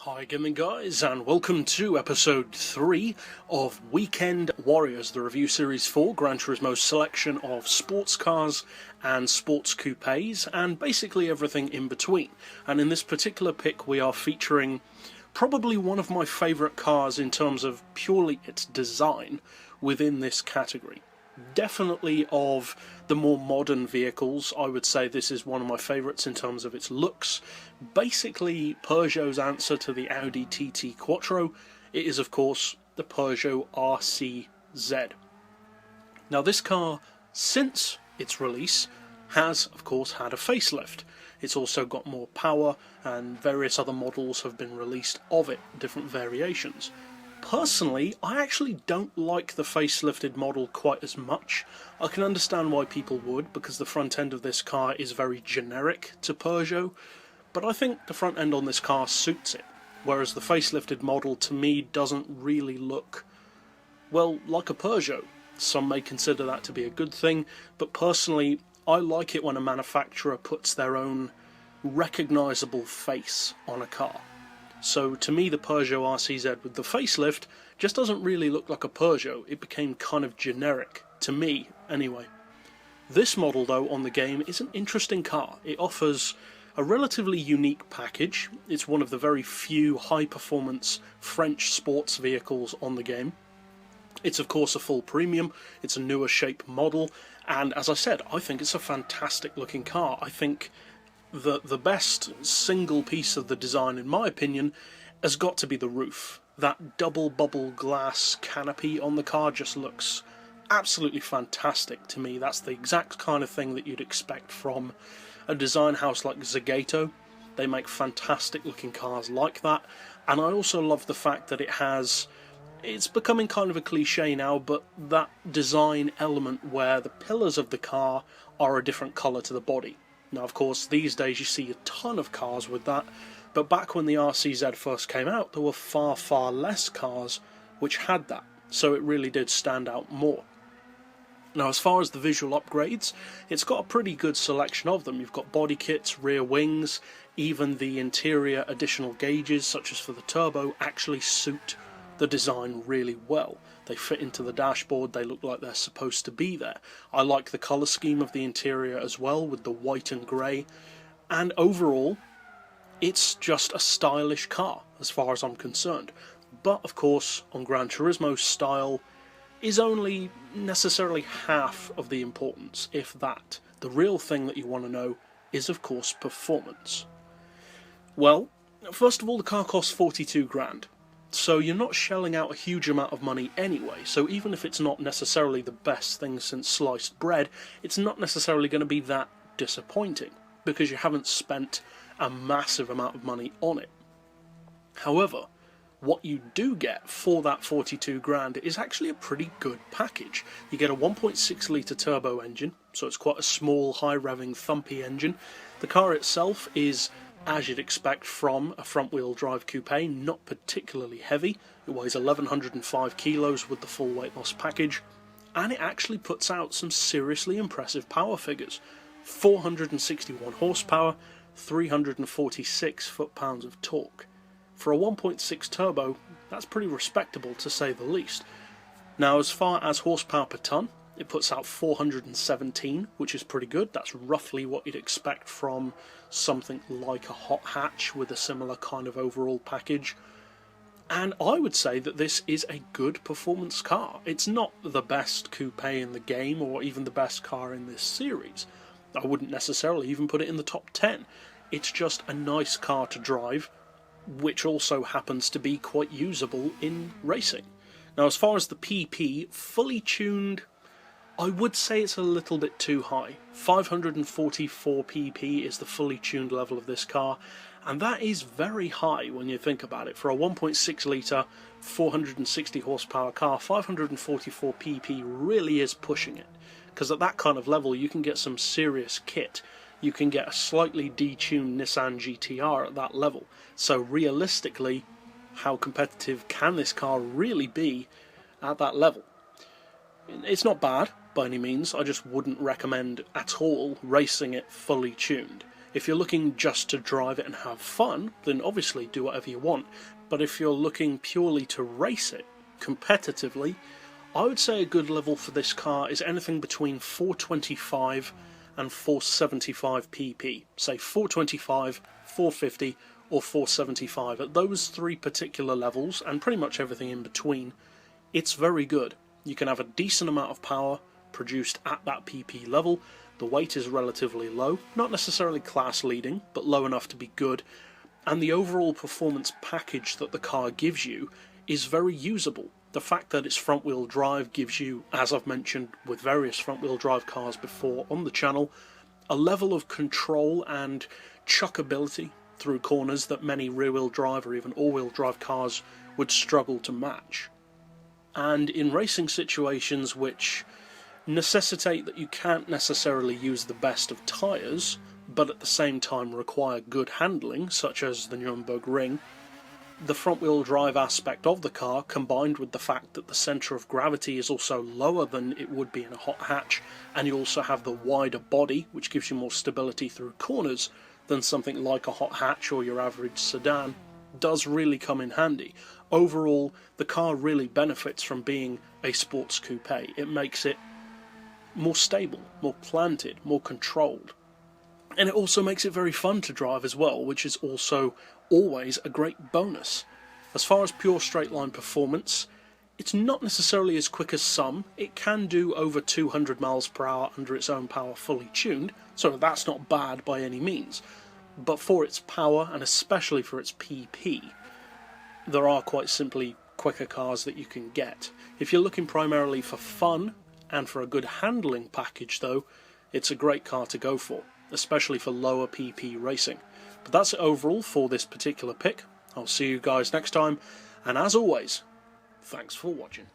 Hi gaming guys, and welcome to episode 3 of Weekend Warriors, the review series for GranTurismo's selection of sports cars and sports coupes, and basically everything in between. And in this particular pick we are featuring probably one of my favourite cars in terms of purely its design within this category. Definitely of the more modern vehicles, I would say this is one of my favourites in terms of its looks. Basically Peugeot's answer to the Audi TT Quattro. It is of course the Peugeot RCZ. Now this car, since its release, has of course had a facelift. It's also got more power, and various other models have been released of it, different variations. Personally, I actually don't like the facelifted model quite as much. I can understand why people would, because the front end of this car is very generic to Peugeot, but I think the front end on this car suits it, whereas the facelifted model to me doesn't really look, well, like a Peugeot. Some may consider that to be a good thing, but personally I like it when a manufacturer puts their own recognisable face on a car. So to me the Peugeot RCZ with the facelift just doesn't really look like a Peugeot. It became kind of generic, to me anyway. This model though on the game is an interesting car. It offers a relatively unique package. It's one of the very few high performance French sports vehicles on the game. It's of course a full premium, it's a newer shape model, and as I said, I think it's a fantastic looking car. I think the best single piece of the design, in my opinion, has got to be the roof. That double bubble glass canopy on the car just looks absolutely fantastic to me. That's the exact kind of thing that you'd expect from a design house like Zagato. They make fantastic looking cars like that, and I also love the fact that it's becoming kind of a cliche now, but that design element where the pillars of the car are a different colour to the body. Now of course these days you see a ton of cars with that, but back when the RCZ first came out there were far less cars which had that, so it really did stand out more. Now as far as the visual upgrades, it's got a pretty good selection of them. You've got body kits, rear wings, even the interior additional gauges such as for the turbo actually suit the design really well. They fit into the dashboard, they look like they're supposed to be there. I like the colour scheme of the interior as well, with the white and grey, and overall it's just a stylish car as far as I'm concerned. But of course on GranTurismo, style is only necessarily half of the importance, if that. The real thing that you want to know is of course performance. Well, first of all, the car costs 42 grand. So you're not shelling out a huge amount of money anyway, so even if it's not necessarily the best thing since sliced bread, it's not necessarily going to be that disappointing, because you haven't spent a massive amount of money on it. However, what you do get for that 42 grand is actually a pretty good package. You get a 1.6 litre turbo engine, so it's quite a small, high-revving, thumpy engine. The car itself is, as you'd expect from a front-wheel drive coupe, not particularly heavy. It weighs 1105 kilos with the full weight loss package, and it actually puts out some seriously impressive power figures. 461 horsepower, 346 foot-pounds of torque. For a 1.6 turbo, that's pretty respectable to say the least. Now as far as horsepower per tonne, it puts out 417, which is pretty good. That's roughly what you'd expect from something like a hot hatch with a similar kind of overall package. And I would say that this is a good performance car. It's not the best coupe in the game, or even the best car in this series. I wouldn't necessarily even put it in the top 10. It's just a nice car to drive, which also happens to be quite usable in racing. Now as far as the PP, fully tuned, I would say it's a little bit too high. 544 pp is the fully tuned level of this car, and that is very high when you think about it. For a 1.6 litre, 460 horsepower car, 544 pp really is pushing it, because at that kind of level you can get some serious kit. You can get a slightly detuned Nissan GTR at that level. So realistically, how competitive can this car really be at that level? It's not bad by any means, I just wouldn't recommend at all racing it fully tuned. If you're looking just to drive it and have fun, then obviously do whatever you want. But if you're looking purely to race it competitively, I would say a good level for this car is anything between 425 and 475 pp. Say 425, 450 or 475. At those three particular levels, and pretty much everything in between, it's very good. You can have a decent amount of power produced at that pp level. The weight is relatively low, not necessarily class leading, but low enough to be good. And the overall performance package that the car gives you is very usable. The fact that it's front-wheel drive gives you, as I've mentioned with various front-wheel drive cars before on the channel, a level of control and chuckability through corners that many rear-wheel drive or even all-wheel drive cars would struggle to match. And in racing situations which necessitate that you can't necessarily use the best of tyres, but at the same time require good handling, such as the Nürburgring Ring, the front-wheel drive aspect of the car, combined with the fact that the centre of gravity is also lower than it would be in a hot hatch, and you also have the wider body, which gives you more stability through corners than something like a hot hatch or your average sedan, does really come in handy. Overall, the car really benefits from being a sports coupe. It makes it more stable, more planted, more controlled. And it also makes it very fun to drive as well, which is also always a great bonus. As far as pure straight line performance, it's not necessarily as quick as some. It can do over 200 miles per hour under its own power fully tuned, so that's not bad by any means. But for its power, and especially for its PP, there are quite simply quicker cars that you can get. If you're looking primarily for fun and for a good handling package though, it's a great car to go for, especially for lower PP racing. But that's it overall for this particular pick. I'll see you guys next time, and as always, thanks for watching.